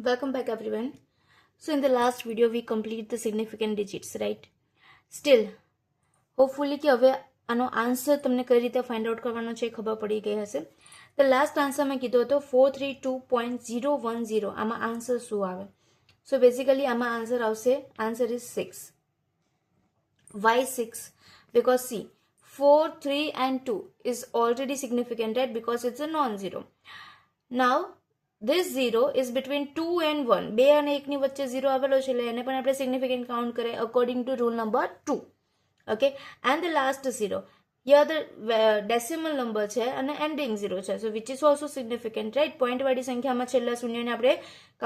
Welcome back everyone. So in the last video we complete the significant digits, right? Still, hopefully કે હવે આનો answer તમને કઈ રીતે ફાઇન્ડ આઉટ કરવાનો છે ખબર પડી ગઈ હશે. The last answer મેં કીધો હતો 432.010. આમાં આન્સર શું આવે? So basically આમાં આન્સર આવશે, answer is 6. Why 6? Because see, 4, 3 and 2 is already significant, right? Because it's a non-zero. Now this 0 is between 2 and 1. 2 અને 1 ની વચ્ચે 0 આવેલો છે એટલે એને પણ આપણે significant count કરે according to rule number 2. Okay, and the last 0, here the decimal number છે અને ending 0 છે, so which is also significant, right? point વાળી સંખ્યામાં છેલ્લા શૂન્યને આપણે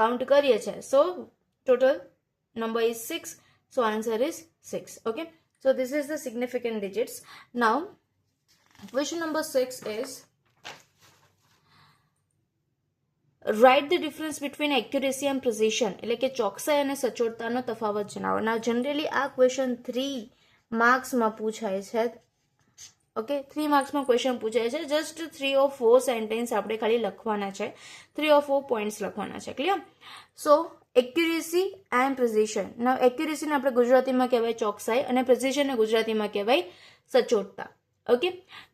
count કરીએ છે, so total number is 6, so answer is 6. Okay, so this is the significant digits. Now question number 6 is write the difference between accuracy and precision. એટલે કે ચોકસાઈ અને સચોટતાનો તફાવત જણાવો. Now generally આ question 3 માર્ક્સમાં પૂછાય છે. ઓકે, 3 માર્ક્સમાં ક્વેશ્ચન પૂછાય છે. જસ્ટ 3 or 4 સેન્ટેન્સ આપણે ખાલી લખવાના છે, 3 or 4 પોઈન્ટ્સ લખવાના છે. Clear? So accuracy and precision. Now એક્યુરેસીને આપણે ગુજરાતીમાં કહેવાય ચોકસાઈ અને પ્રિસિશનને ગુજરાતીમાં કહેવાય સચોટતા. ઓકે,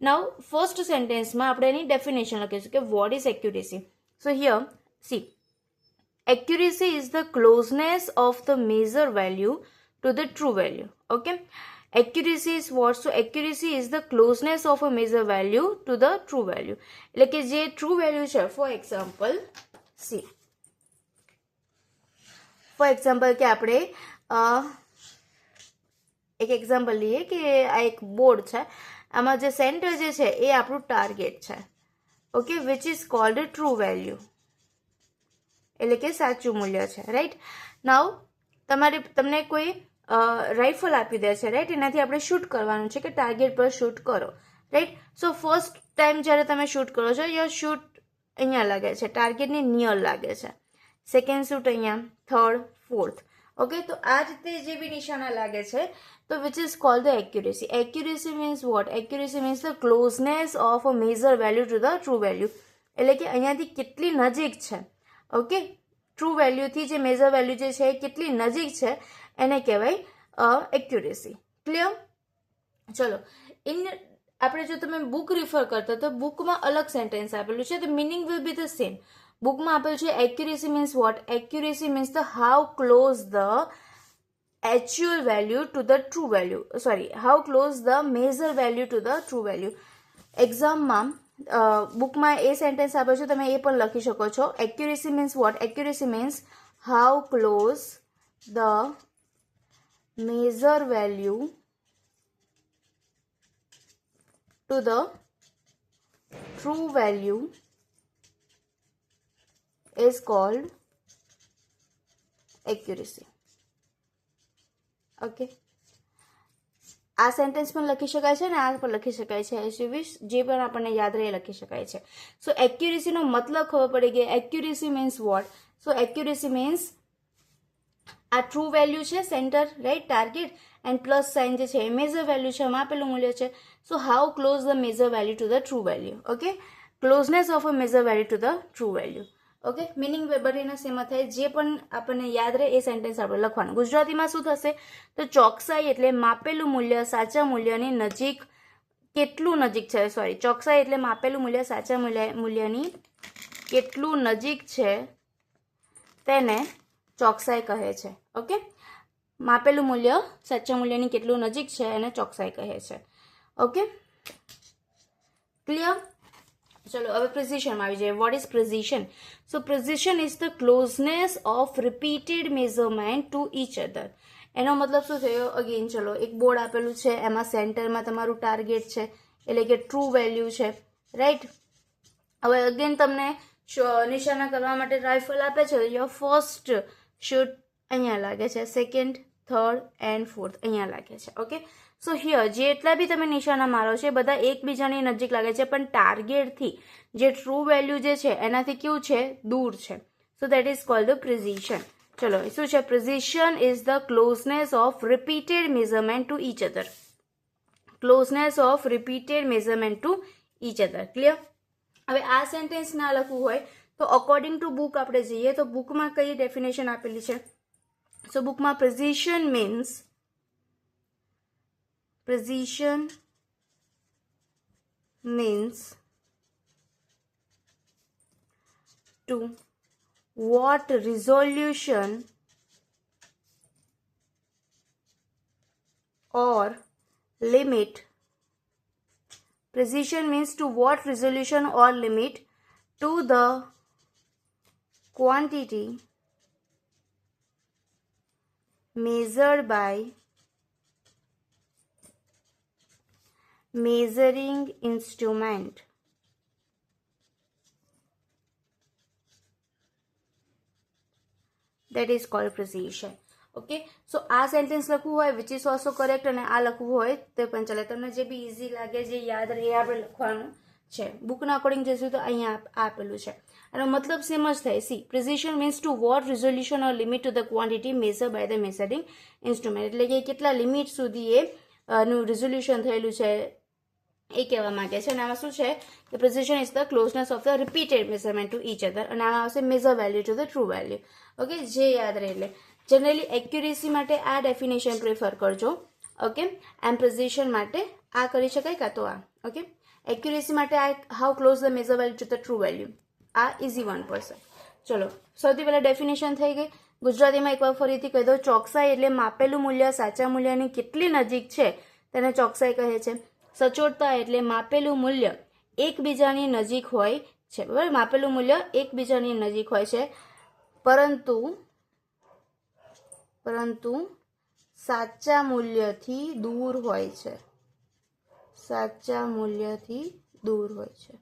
નાઉ ફર્સ્ટ સેન્ટેન્સમાં આપણે એની ડેફિનેશન લખીશું કે what is accuracy. So here, see, accuracy is the closeness of the measure value to the true value. Okay, accuracy is what? So accuracy is the closeness of a measure value to the true value. એટલે કે જે true value છે, for example, see, for example કે આપણે એક example લઈએ કે આ એક બોર્ડ છે, આમાં જે સેન્ટર જે છે એ આપણું ટાર્ગેટ છે. Okay, which is called true value, એટલે કે સાચું મૂલ્ય છે. રાઈટ? નાઉ તમને કોઈ રાઇફલ આપી દે છે, રાઈટ? એનાથી આપણે શૂટ કરવાનું છે કે ટાર્ગેટ પર શૂટ કરો. રાઈટ? સો ફર્સ્ટ ટાઈમ જ્યારે તમે શૂટ કરો છો, યો શૂટ અહીંયા લાગે છે, ટાર્ગેટની નિયર લાગે છે. સેકન્ડ શૂટ અહીંયા, થર્ડ, ફોર્થ. ઓકે, તો આ રીતે જે બી નિશાના લાગે છે, તો which is called the accuracy. Accuracy means what? Accuracy means the closeness of a measure value to the true value. એટલે કે અહીંયાથી કેટલી નજીક છે, ઓકે, ટ્રુ વેલ્યુથી જે મેઝર વેલ્યુ જે છે એ કેટલી નજીક છે એને કહેવાય એક્યુરેસી. ક્લિયર? ચલો, આપણે જો તમે બુક રિફર કરતા તો બુકમાં અલગ સેન્ટેન્સ આપેલું છે, the meaning will be the same. બુકમાં આપેલું છે accuracy means what? Accuracy means the how close the actual value to the true value, sorry, how close the measure value to the true value. એક્ઝામમાં બુકમાં એ sentence આપે છે, તમે એ પણ લખી શકો છો. Accuracy means what? Accuracy means how close the measure value to the true value is called accuracy. Okay, આ સેન્ટેન્સ પણ લખી શકાય છે ને આ પણ લખી શકાય છે, એઝ યુ વિશ, જે પણ આપણને યાદ રહે લખી શકાય છે. સો એક્યુરેસીનો મતલબ ખબર પડી ગઈ. Accuracy means what? So accuracy means આ ટ્રુ વેલ્યુ છે, centre, right, target, and plus sign જે છે એ મેઝર વેલ્યુ છે, માપેલું મૂલ્ય છે. So how close the measure value to the true value. Okay, closeness of a measure value to the true value. Okay, meaning બંનેના same થાય. જે પણ આપણને યાદ રહે એ સેન્ટેન્સ આપણે લખવાનું. ગુજરાતીમાં શું થશે? તો ચોકસાઈ એટલે માપેલું મૂલ્ય સાચા મૂલ્યની નજીક કેટલું નજીક છે, સોરી, ચોકસાઈ એટલે માપેલું મૂલ્ય સાચા મૂલ્યની કેટલું નજીક છે તેને ચોકસાઈ કહે છે. ઓકે, માપેલું મૂલ્ય સાચા મૂલ્યની કેટલું નજીક છે એને ચોકસાઈ કહે છે. Okay, clear? ચલો હવે પ્રિસિશનમાં આવી જાય. What is precision? So precision is the closeness of repeated measurement to each other. એનો મતલબ શું થયો? અગેન ચલો, એક બોર્ડ આપેલું છે, એમાં સેન્ટરમાં તમારું ટાર્ગેટ છે, એટલે કે ટ્રુ વેલ્યુ છે, રાઈટ? હવે અગેન તમને નિશાના કરવા માટે રાઇફલ આપે છે, યોર ફર્સ્ટ શૂટ અહીંયા લાગે છે, સેકન્ડ, થર્ડ એન્ડ ફોર્થ અહીંયા લાગે છે. ઓકે, સો હિયર જેટલા બી તમે નિશાના મારો છે બધા એકબીજાની નજીક લાગે છે, પણ ટાર્ગેટથી જે ટ્રુ વેલ્યુ જે છે એનાથી કેવું છે? દૂર છે. So that is called the precision. ચલો, શું છે? Precision is the closeness of repeated measurement to each other. Closeness of repeated measurement to each other. Clear? હવે આ સેન્ટેન્સ ના લખવું હોય તો અકોર્ડિંગ ટુ બુક આપણે જઈએ તો બુકમાં કઈ ડેફિનેશન આપેલી છે? સો બુકમાં precision means to what resolution or limit. Precision means to what resolution or limit to the quantity measured by measuring instrument. That is called precision. Okay, so આ sentence લખવું હોય વિચ ઇઝ ઓલ્સો કરેક્ટ અને આ લખવું હોય તો પણ ચાલે. તમને જે બી ઇઝી લાગે, જે યાદ રહે એ આપણે લખવાનું છે. બુકના અકોર્ડિંગ જઈશું તો અહીંયા આપેલું છે. આનો મતલબ સેમ જ થાય. See, precision means to what resolution or limit to the quantity measure by the measuring instrument. એટલે કે કેટલા લિમિટ સુધી એનું રિઝોલ્યુશન થયેલું છે એ કહેવા માંગે છે. અને આમાં શું છે કે precision is the closeness of the repeated measurement to each અધર. અને આમાં આવશે measure value to the true value. Okay, જે યાદ રહે. એટલે જનરલી એક્યુરેસી માટે આ ડેફિનેશન પ્રિફર કરજો. ઓકે, એન્ડ પ્રિસિશન માટે આ કરી શકાય કાં તો આ. ઓકે, એક્યુરેસી માટે આ how close the measure value to the true value, આ ઇઝી વન પડશે. ચલો, સૌથી પહેલાં ડેફિનેશન થઈ ગઈ. ગુજરાતીમાં એકવાર ફરીથી કહી દો. ચોકસાઈ એટલે માપેલું મૂલ્ય સાચા મૂલ્યની કેટલી નજીક છે તેને ચોકસાઈ કહે છે. સચોટતા એટલે માપેલું મૂલ્ય એકબીજાની નજીક હોય છે. બરાબર, માપેલું મૂલ્ય એકબીજાની નજીક હોય છે પરંતુ સાચા મૂલ્યથી દૂર હોય છે. સાચા મૂલ્યથી દૂર હોય છે.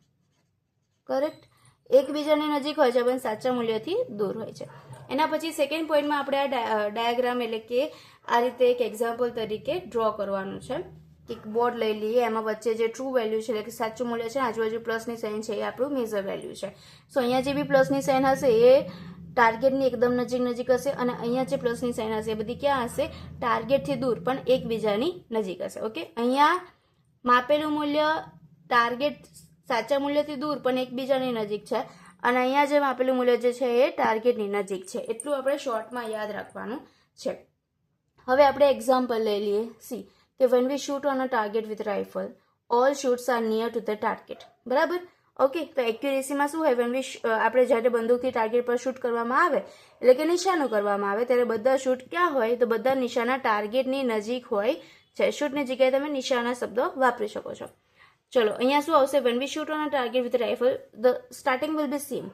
કરેક્ટ, એકબીજાની નજીક હોય છે પણ સાચા મૂલ્યથી દૂર હોય છે. એના પછી સેકન્ડ પોઈન્ટમાં આપણે આ ડાયાગ્રામ એટલે કે આ રીતે એક એક્ઝામ્પલ તરીકે ડ્રો કરવાનું છે. એક બોર્ડ લઈ લઈએ, એમાં વચ્ચે જે ટ્રુ વેલ્યુ છે એટલે કે સાચું મૂલ્ય છે, આજુબાજુ પ્લસની સાઇન છે, એ આપણું મેઝર વેલ્યુ છે. સો અહીંયા જે બી પ્લસની સાઇન હશે એ ટાર્ગેટની એકદમ નજીક હશે અને અહીંયા જે પ્લસની સાઇન હશે એ બધી ક્યાં હશે? ટાર્ગેટથી દૂર પણ એકબીજાની નજીક હશે. ઓકે, અહીંયા માપેલું મૂલ્ય ટાર્ગેટ સાચા મૂલ્યથી દૂર પણ એકબીજાની નજીક છે અને અહીંયા જે માપેલું મૂલ્ય જે છે એ ટાર્ગેટની નજીક છે. એટલું આપણે શોર્ટમાં યાદ રાખવાનું છે. હવે આપણે એક્ઝામ્પલ લઈ લઈએ. સી કે when we shoot on a target with rifle, all shoots are near to the target. બરાબર. ઓકે, તો એક્યુરેસીમાં શું હોય? when we આપણે જ્યારે બંદૂકથી ટાર્ગેટ પર શૂટ કરવામાં આવે એટલે કે નિશાનો કરવામાં આવે ત્યારે બધા શૂટ ક્યાં હોય? તો બધા નિશાના ટાર્ગેટની નજીક હોય છે. શૂટની જગ્યાએ તમે નિશાના શબ્દો વાપરી શકો છો. ચલો, અહીંયા શું આવશે? when we shoot on a target with rifle, the starting will be same.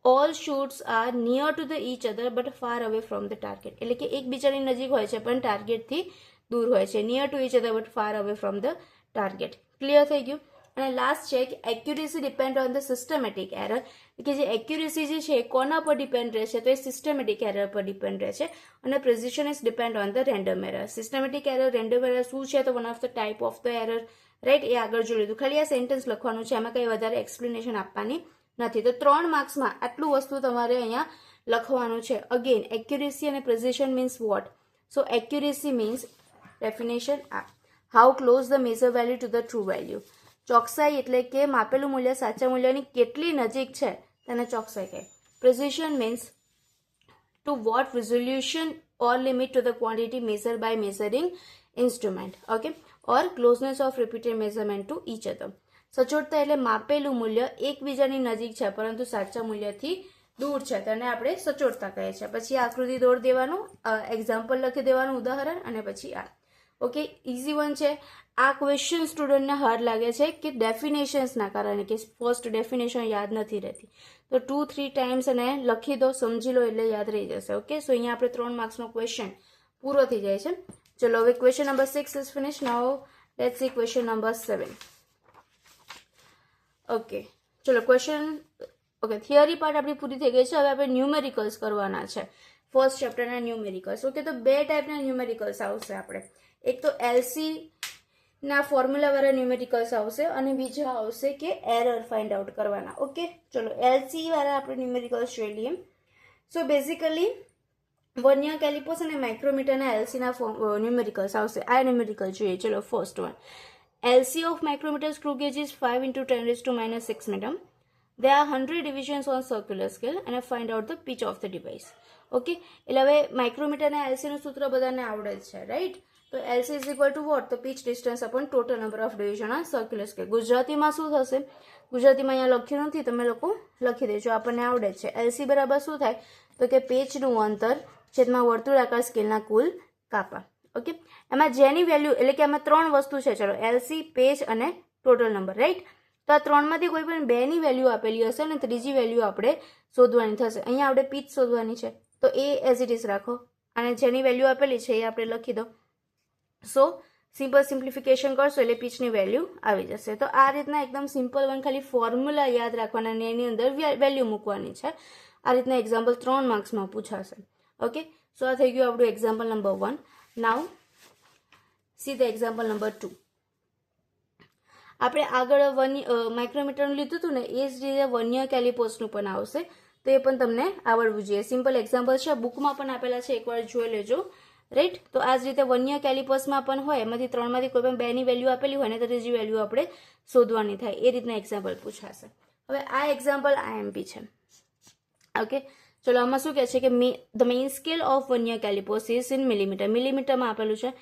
all shoots are near to the each other but far away from the target. એટલે કે એકબીજાની નજીક હોય છે પણ ટાર્ગેટથી દૂર હોય છે. Near to each other but far away from the target. Clear થઈ ગયું? અને લાસ્ટ છે કે accuracy depend on the systematic error. કે જે એક્યુરેસી જે છે એ કોના પર ડિપેન્ડ રહે છે? તો એ સિસ્ટમેટિક એરર પર ડિપેન્ડ રહે છે. અને precision is depend on the random error. Systematic error, random error શું છે? તો one of the type of the error. Right, એ આગળ જોઈ લીધું. ખાલી આ સેન્ટેન્સ લખવાનું છે, એમાં કંઈ વધારે એક્સપ્લેનેશન આપવાની નથી. તો 3 માર્ક્સમાં આટલું વસ્તુ તમારે અહીંયા લખવાનું છે. અગેન, એક્યુરેસી અને precision means what? So accuracy means definition આ, how close the measure value to the true value. ચોકસાઈ એટલે કે માપેલું મૂલ્ય સાચા મૂલ્યની કેટલી નજીક છે તેને ચોકસાઈ કહે. Precision means to what resolution or limit to the quantity measure by measuring instrument. Okay, or closeness of repeated measurement to each other. સચોટતા એટલે માપેલું મૂલ્ય એકબીજાની નજીક છે પરંતુ સાચા મૂલ્યથી દૂર છે, તેને આપણે સચોટતા કહે છે. પછી આકૃતિ દોરી દેવાનું, એક્ઝામ્પલ લખી દેવાનું, ઉદાહરણ, અને પછી આ. ઓકે, ઇઝી વન છે. આ ક્વેશ્ચન સ્ટુડન્ટને હાર્ડ લાગે છે કે ડેફિનેશન્સના કારણે, કે ફર્સ્ટ ડેફિનેશન યાદ નથી રહેતી. તો 2-3 ટાઈમ્સ અને લખી દો, સમજી લો એટલે યાદ રહી જશે. ઓકે, સો અહીંયા આપણે 3 માર્ક્સનો ક્વેશ્ચન પૂરો થઈ જાય છે. ચલો, હવે question number 6 is finish. Now let's see question number 7. Okay, ચલો ક્વેશ્ચન. ઓકે, થિયરી પાર્ટ આપણી પૂરી થઈ ગઈ છે. હવે આપણે ન્યુમેરિકલ્સ કરવાના છે. First ચેપ્ટરના numericals. ઓકે, તો 2 ટાઈપના ન્યુમેરિકલ્સ આવશે આપણે. એક તો એલસી ના ફોર્મ્યુલા વાળા ન્યુમેરિકલ્સ આવશે અને બીજા આવશે કે એરર ફાઇન્ડ આઉટ કરવાના. ઓકે, ચલો એલસી વાળા આપણે ન્યુમેરિકલ્સ જોઈ લઈએ. સો બેઝિકલી વર્નિયર કેલિપર્સ અને માઇક્રોમીટરના એલસીના ન્યુમેરિકલ્સ આવશે. આ ન્યુમેરિકલ જોઈએ. ચલો first one, LC of micrometer screw gauge is 5 × 10⁻⁶ meter. there are 100 divisions on circular scale and find out the pitch of the device. Okay, એટલે હવે micrometer અને એલસીનું સૂત્ર બધાને આવડે જ છે, રાઈટ? તો LC is equal to what? તો pitch distance upon total number of division on circular scale. ગુજરાતીમાં શું થશે? ગુજરાતીમાં અહીંયા લખ્યું નથી, તમે લોકો લખી દેજો, આપણને આવડે જ છે. એલસી બરાબર શું થાય? તો કે પેચનું અંતર છેદમાં વર્તુળાકાર સ્કેલના કુલ કાપા. ઓકે, એમાં જેની વેલ્યુ, એટલે કે આમાં ત્રણ વસ્તુ છે, ચલો, એલસી, પેચ અને ટોટલ નંબર, રાઈટ? તો આ ત્રણમાંથી કોઈ પણ બેની વેલ્યુ આપેલી હશે અને ત્રીજી વેલ્યુ આપણે શોધવાની થશે. અહીંયા આપણે પીચ શોધવાની છે, તો એ એઝ ઇટ ઇઝ રાખો અને જેની વેલ્યુ આપેલી છે એ આપણે લખી દો. સો સિમ્પલ સિમ્પ્લિફિકેશન કરશો એટલે પીચની વેલ્યુ આવી જશે. તો આ રીતના એકદમ સિમ્પલ વન, ખાલી ફોર્મ્યુલા યાદ રાખવાના અને એની અંદર વેલ્યુ મૂકવાની છે. આ રીતના એક્ઝામ્પલ 3 માર્ક્સમાં પૂછાશે. ઓકે, સો આ થઈ ગયું આપણું example number 1. Now see the example number 2. આપણે આગળ માઇક્રોમીટરનું લીધું હતું ને, એ જ રીતે વર્નિયર કેલિપર્સનું પણ આવશે, તો એ પણ તમને આવડવું જોઈએ. સિમ્પલ એક્ઝામ્પલ છે, બુકમાં પણ આપેલા છે, એકવાર જોઈ લેજો, રાઈટ? તો આ જ રીતે વર્નિયર કેલિપર્સમાં પણ હોય, એમાંથી ત્રણમાંથી કોઈ પણ બેની વેલ્યુ આપેલી હોય ને તો ત્રીજી વેલ્યુ આપણે શોધવાની થાય, એ રીતના એક્ઝામ્પલ પૂછાશે. હવે આ એક્ઝામ્પલ આઈએમપી છે. ઓકે, ચલો, આમાં શું કહે છે કે the main scale of vernier callipers is in millimetre. મિલીમીટરમાં આપેલું છે.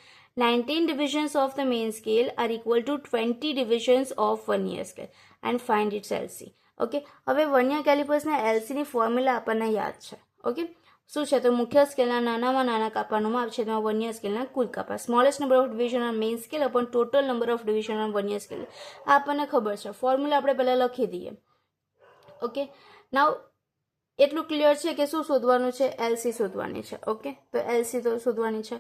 19 divisions of the main scale are equal to 20 divisions of vernier scale and find its LC. Okay, હવે વર્નિયર કેલિપર્સના એલસીની ફોર્મ્યુલા આપણને યાદ છે. ઓકે, શું છે? તો મુખ્ય સ્કેલના નાનામાં નાના કાપાનું માપ છે તેમાં વર્નિયર સ્કેલના કુલ કાપા. Smallest number of division on main scale upon total number of division on vernier scale. આ આપણને ખબર છે, ફોર્મ્યુલા આપણે પહેલાં લખી દઈએ. ઓકે, નાવ એટલું ક્લિયર છે કે શું શોધવાનું છે? એલસી શોધવાની છે. ઓકે, તો એલસી તો શોધવાની છે.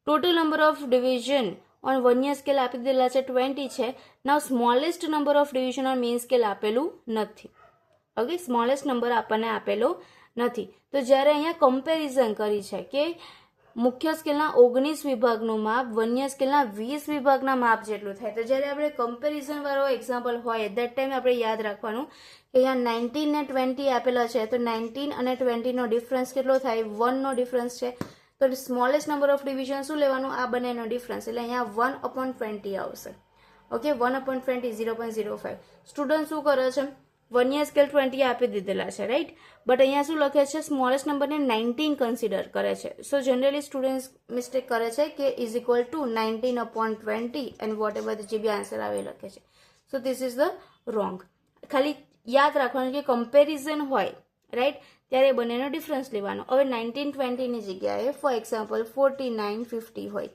Total number of division on vernier scale આપી દીધેલા છે 20 છે. Now smallest number of division on main scale આપેલું નથી. ઓકે, સ્મોલેસ્ટ નંબર આપણને આપેલો નથી. તો જ્યારે અહીંયા કમ્પેરિઝન કરી છે કે મુખ્ય સ્કેલના 19 વિભાગનું માપ વર્નિયર સ્કેલના 20 વિભાગના માપ જેટલું થાય, તો જ્યારે આપણે કમ્પેરિઝન વાળો એક્ઝામ્પલ હોય દેટ ટાઈમ આપણે યાદ રાખવાનું કે અહીંયા 19 ને 20 આપેલા છે, તો 19 અને 20 નો ડિફરન્સ કેટલો થાય? 1 નો ડિફરન્સ છે. તો સ્મોલેસ્ટ નંબર ઓફ ડિવિઝન શું લેવાનું? આ બંનેનો ડિફરન્સ, એટલે અહીંયા 1/20 આવશે. ઓકે, 1/20 0.05. સ્ટુડન્ટ શું કરે છે? વર્નિયર સ્કેલ 20 આપી દીધેલા છે, રાઈટ? બટ અહીંયા શું લખે છે? સ્મોલેસ્ટ નંબરને 19 કન્સિડર કરે છે. સો જનરલી સ્ટુડન્ટ મિસ્ટેક કરે છે કે is equal two 19/20 and what ever જે બી આન્સર આવે લખે છે. So this is the wrong. ખાલી યાદ રાખવાનું કે કમ્પેરિઝન હોય, રાઈટ, ત્યારે બંનેનો ડિફરન્સ લેવાનો. હવે 19-20ની જગ્યાએ ફોર એક્ઝામ્પલ 49-50 હોય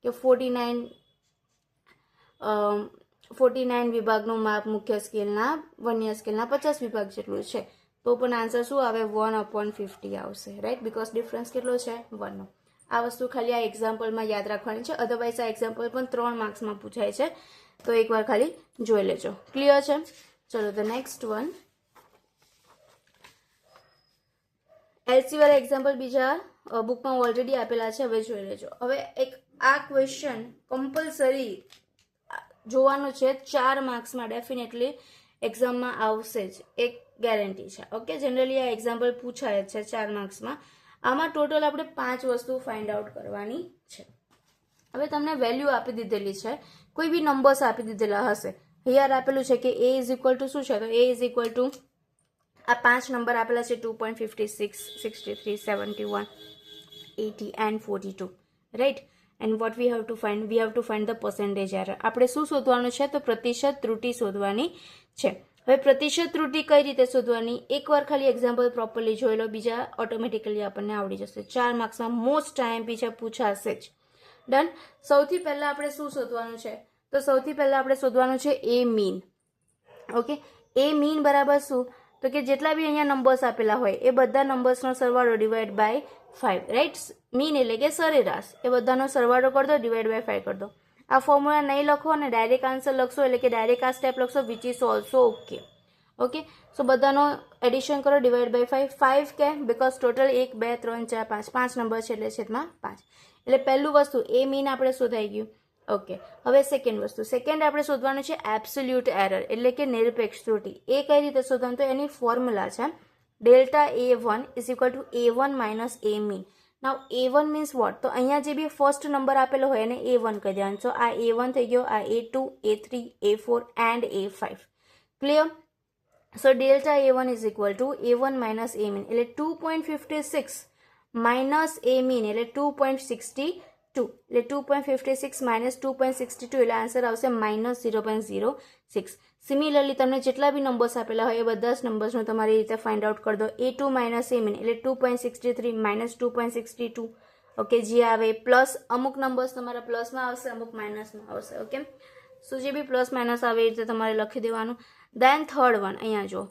કે 49 વિભાગનું માપ મુખ્ય સ્કેલના વર્નિયર સ્કેલના 50 વિભાગ જેટલું છે, તો પણ આન્સર શું આવે? 1/50 આવશે, રાઈટ? બીકોઝ ડિફરન્સ કેટલો છે? 1 નો. આ વસ્તુ ખાલી આ એક્ઝામ્પલમાં યાદ રાખવાની છે, અધરવાઇઝ આ એક્ઝામ્પલ પણ 3 માર્ક્સમાં પૂછાય છે, તો એકવાર ખાલી જોઈ લેજો. ક્લિયર છે? ચલો, ધ નેક્સ્ટ વન. એલસી વાળા એક્ઝામ્પલ બીજા બુકમાં ઓલરેડી આપેલા છે, હવે જોઈ લેજો. હવે એક આ ક્વેશ્ચન કમ્પલસરી જોવાનું છે, 4 માર્ક્સમાં ડેફિનેટલી એક્ઝામમાં આવશે જ, એક ગેરંટી છે. ઓકે, જનરલી આ એક્ઝામ્પલ પૂછાય છે 4 માર્ક્સમાં. આમાં ટોટલ આપણે 5 વસ્તુ ફાઇન્ડ આઉટ કરવાની છે. હવે તમને વેલ્યુ આપી દીધેલી છે, કોઈ બી નંબર્સ આપી દીધેલા હશે. અહીંયા આપેલું છે કે એ ઇઝ ઇક્વલ ટુ શું છે? તો એ ઇઝ ઇક્વલ ટુ આ 5 નંબર આપેલા છે 2.56, 63, 71, 80 and 42, right? And what we have to find? We have to find the percentage error. આપણે શું શોધવાનું છે? તો પ્રતિશત ત્રુટિ શોધવાની છે. હવે પ્રતિશત ત્રુટિ કઈ રીતે શોધવાની? એકવાર ખાલી એક્ઝામ્પલ પ્રોપરલી જોઈ લો, બીજા ઓટોમેટિકલી આપણને આવડી જશે. 4 માર્ક્સમાં મોસ્ટ આઈએમપી છે, પૂછાશે જ. ડન. સૌથી પહેલા આપણે શું શોધવાનું છે? તો સૌથી પહેલા આપણે શોધવાનું છે એ મીન. ઓકે, એ મીન બરાબર શું? તો કે જેટલા બી અહીંયા નંબર્સ આપેલા હોય એ બધા નંબર્સનો સરવાળો ડિવાઈડ બાય 5, રાઈટ? મીન એટલે કે સરેરાશ, એ બધાનો સરવાળો કરી દો, ડિવાઈડ બાય 5 કરી દો. આ ફોર્મ્યુલા નહીં લખો અને ડાયરેક્ટ આન્સર લખશો, એટલે કે ડાયરેક્ટ આ સ્ટેપ લખશો, which is also okay. Okay, so બધાનો એડિશન કરો, ડિવાઈડ બાય 5. 5 કે બીકોઝ ટોટલ 1 2 3 4 5 નંબર છે, એટલે છેદમાં 5. એટલે પહેલું વસ્તુ એ મીન આપણે શોધાઈ ગયું. ઓકે, હવે સેકન્ડ વસ્તુ, સેકન્ડ આપણે શોધવાનું છે એબ્સોલ્યુટ એરર, એટલે કે નિરપેક્ષ ત્રુટિ. એ કઈ રીતે શોધવાનું? તો એની ફોર્મ્યુલા છે delta A1 is equal two A1 minus A mean. Now A1 means what? તો અહીંયા જે બી ફર્સ્ટ નંબર આપેલો હોય એને A1 કહી દેવાનું. સો આ A1 થઈ ગયો, આ A2, A3, A4 and A5. Clear? So delta A1 is equal two A1 minus A mean એટલે 2.56 માઇનસ A મીન એટલે 2.62 એટલે 2.56 માઇનસ 2.62 એટલે આન્સર આવશે માઇનસ 0.06. સિમિલરલી તમને જેટલા બી નંબર્સ આપેલા હોય એ બધા જ નંબર્સનું તમારી રીતે ફાઇન્ડ આઉટ કરી દો. A2 માઇનસ A મીન એટલે 2.63 માઇનસ 2.62 ઓકે જે આવે પ્લસ અમુક નંબર્સ તમારા પ્લસમાં આવશે અમુક માઇનસમાં આવશે. ઓકે સો જે બી પ્લસ માઇનસ આવે એ રીતે તમારે લખી દેવાનું. દેન થર્ડ વન અહીંયા જો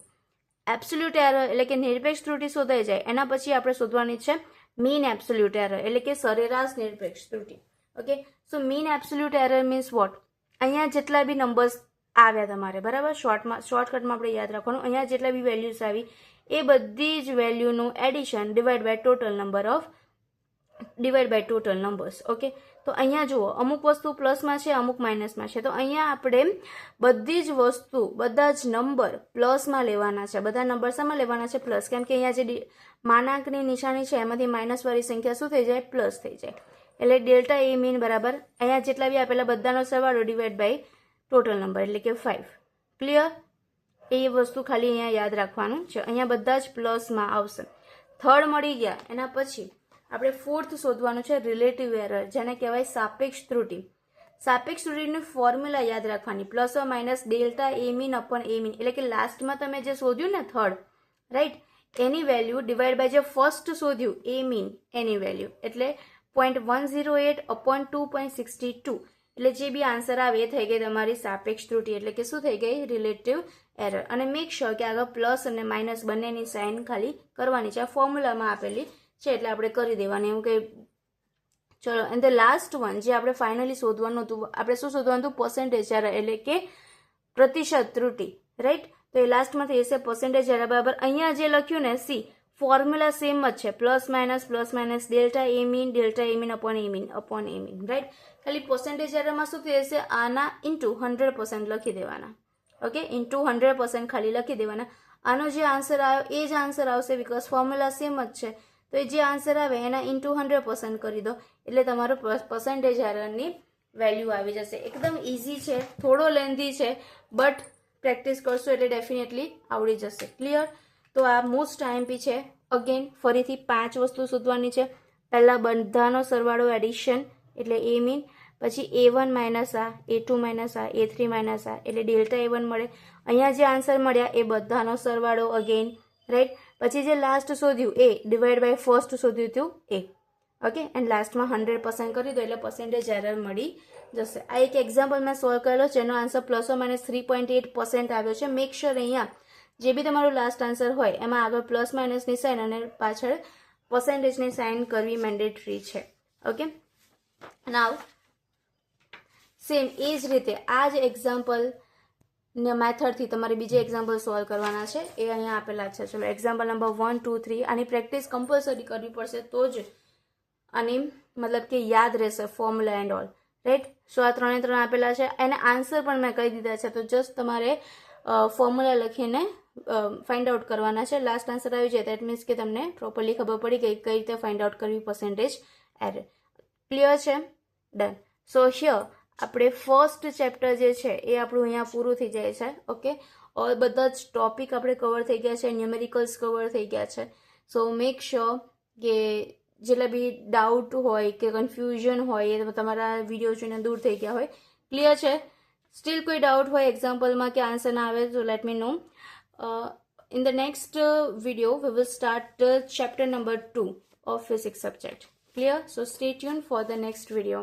એબ્સોલ્યુટ એરર એટલે કે નિરપેક્ષ ત્રુટિ શોધાઈ જાય એના પછી આપણે શોધવાની છે મીન એબ્સોલ્યુટ એરર એટલે કે સરેરાશ નિરપેક્ષ ત્રુટિ. Okay so mean absolute error means what, અહીંયા જેટલા બી નંબર્સ આવ્યા તમારે બરાબર શોર્ટકટમાં આપણે યાદ રાખવાનું, અહીંયા જેટલા બી વેલ્યુઝ આવી એ બધી જ વેલ્યુનું addition divide by total numbers. Okay તો અહીંયા જુઓ અમુક વસ્તુ પ્લસમાં છે અમુક માઇનસમાં છે, તો અહીંયા આપણે બધી જ વસ્તુ બધા જ નંબર પ્લસમાં લેવાના છે. બધા નંબર શામાં લેવાના છે? પ્લસ, કેમ કે અહીંયા જે માનાંકની નિશાની છે એમાંથી માઇનસવાળી સંખ્યા શું થઈ જાય? પ્લસ થઈ જાય. એટલે ડેલ્ટા A મીન બરાબર અહીંયા જેટલા બી આપેલા બધાનો સરવાળો ડિવાઈડ બાય ટોટલ નંબર એટલે કે 5. ક્લિયર? એ વસ્તુ ખાલી અહીંયા યાદ રાખવાનું છે. અહીંયા બધા જ પ્લસમાં આવશે. થર્ડ મળી ગયા એના પછી આપણે ફોર્થ શોધવાનું છે રિલેટિવ એરર, જેને કહેવાય સાપેક્ષ ત્રુટિ. સાપેક્ષ ત્રુટિની ફોર્મ્યુલા યાદ રાખવાની plus or minus delta A mean upon A mean એટલે કે લાસ્ટમાં તમે જે શોધ્યું ને થર્ડ રાઈટ એની વેલ્યુ ડિવાઈડ બાય જે ફર્સ્ટ શોધ્યું A મીન એની વેલ્યુ એટલે 0.108 અપોન 2.62 એટલે જે બી આન્સર આવે એ થઈ ગઈ તમારી સાપેક્ષ ત્રુટિ એટલે કે શું થઈ ગઈ? Relative error. અને મેક શ્યોર કે આગળ પ્લસ અને માઇનસ બંનેની સાઇન ખાલી કરવાની છે, આ ફોર્મ્યુલામાં આપેલી છે એટલે આપણે કરી દેવાની. એવું કે ચલો એન્ડ ધ લાસ્ટ વન જે આપણે ફાઇનલી શોધવાનું હતું, આપણે શું શોધવાનું હતું? પર્સન્ટેજ એરર એટલે કે પ્રતિશત ત્રુટિ રાઈટ. તો એ લાસ્ટમાં થઈ જશે પર્સન્ટેજ એરર બરાબર. અહીંયા જે લખ્યું ને સી ફોર્મ્યુલા સેમ જ છે, plus minus delta A mean upon A mean right. ખાલી પર્સન્ટેજ એરરમાં શું થઈ જશે? આના ઇન્ટુ 100% લખી દેવાના. ઓકે ઇન્ટુ 100% ખાલી લખી દેવાના. આનો જે આન્સર આવ્યો એ જ આન્સર આવશે બીકોઝ ફોર્મ્યુલા સેમ જ છે. તો એ જે આન્સર આવે એના ઇન્ટુ 100% કરી દો એટલે તમારો પર્સન્ટેજ એરરની વેલ્યુ આવી જશે. એકદમ ઇઝી છે, થોડો લેન્ધી છે, બટ પ્રેક્ટિસ કરશો એટલે ડેફિનેટલી આવડી જશે. ક્લિયર? તો આ મોસ્ટ IMP છે. અગેન ફરીથી 5 વસ્તુ શોધવાની છે. પહેલાં બધાનો સરવાળો એડિશન એટલે A મીન, પછી A1 માઇનસ આ, A2 માઇનસ આ, A3 માઇનસ આ એટલે ડેલ્ટા A1 મળે. અહીંયા જે આન્સર મળ્યા એ બધાનો સરવાળો અગેન રાઈટ. પછી જે લાસ્ટ શોધ્યું એ ડિવાઈડ બાય ફર્સ્ટ શોધ્યું હતું એ. ઓકે એન્ડ લાસ્ટમાં 100% કરી દો એટલે પર્સન્ટેજ એરર મળી જશે. આ એક એક્ઝામ્પલ મેં સોલ્વ કરેલો જેનો આન્સર પ્લસ ઓર માઇનસ 3.8% આવ્યો છે. મેક શ્યોર અહીંયા જે બી તમારું લાસ્ટ આન્સર હોય એમાં આગળ પ્લસ માઇનસની સાઇન અને પાછળ પર્સન્ટેજની સાઇન કરવી મેન્ડેટરી છે. ઓકે નાવ સેમ એ જ રીતે આ જ એક્ઝામ્પલ મેથડથી તમારે બીજે એક્ઝામ્પલ સોલ્વ કરવાના છે એ અહીંયા આપેલા છે. ચલો એક્ઝામ્પલ નંબર 1, 2, 3 આની પ્રેક્ટિસ કમ્પલસરી કરવી પડશે તો જ આની મતલબ કે યાદ રહેશે ફોર્મ્યુલા એન્ડ ઓલ રાઈટ. સો આ 3 આપેલા છે એને આન્સર પણ મેં કહી દીધા છે, તો જસ્ટ તમારે ફોર્મ્યુલા લખીને ફાઇન્ડ આઉટ કરવાના છે. લાસ્ટ આન્સર આવી જાય દેટ મીન્સ કે તમને પ્રોપરલી ખબર પડી કે કઈ રીતે ફાઇન્ડ આઉટ કરવી પર્સન્ટેજ એરર. ક્લિયર છે? ડન. સો હિયર આપણે ફર્સ્ટ ચેપ્ટર જે છે એ આપણું અહીંયા પૂરું થઈ જાય છે. ઓકે ઓર બધા જ ટોપિક આપણે કવર થઈ ગયા છે, ન્યુમેરિકલ્સ કવર થઈ ગયા છે. સો મેક શ્યોર કે જેટલા બી ડાઉટ હોય કે કન્ફ્યુઝન હોય એ તમારા વિડીયો જોઈને દૂર થઈ ગયા હોય. ક્લિયર છે? સ્ટીલ કોઈ ડાઉટ હોય એક્ઝામ્પલમાં કે આન્સર ના આવે તો let me know. In the next video we will start chapter number 2 of physics subject. Clear? So stay tuned for the next video.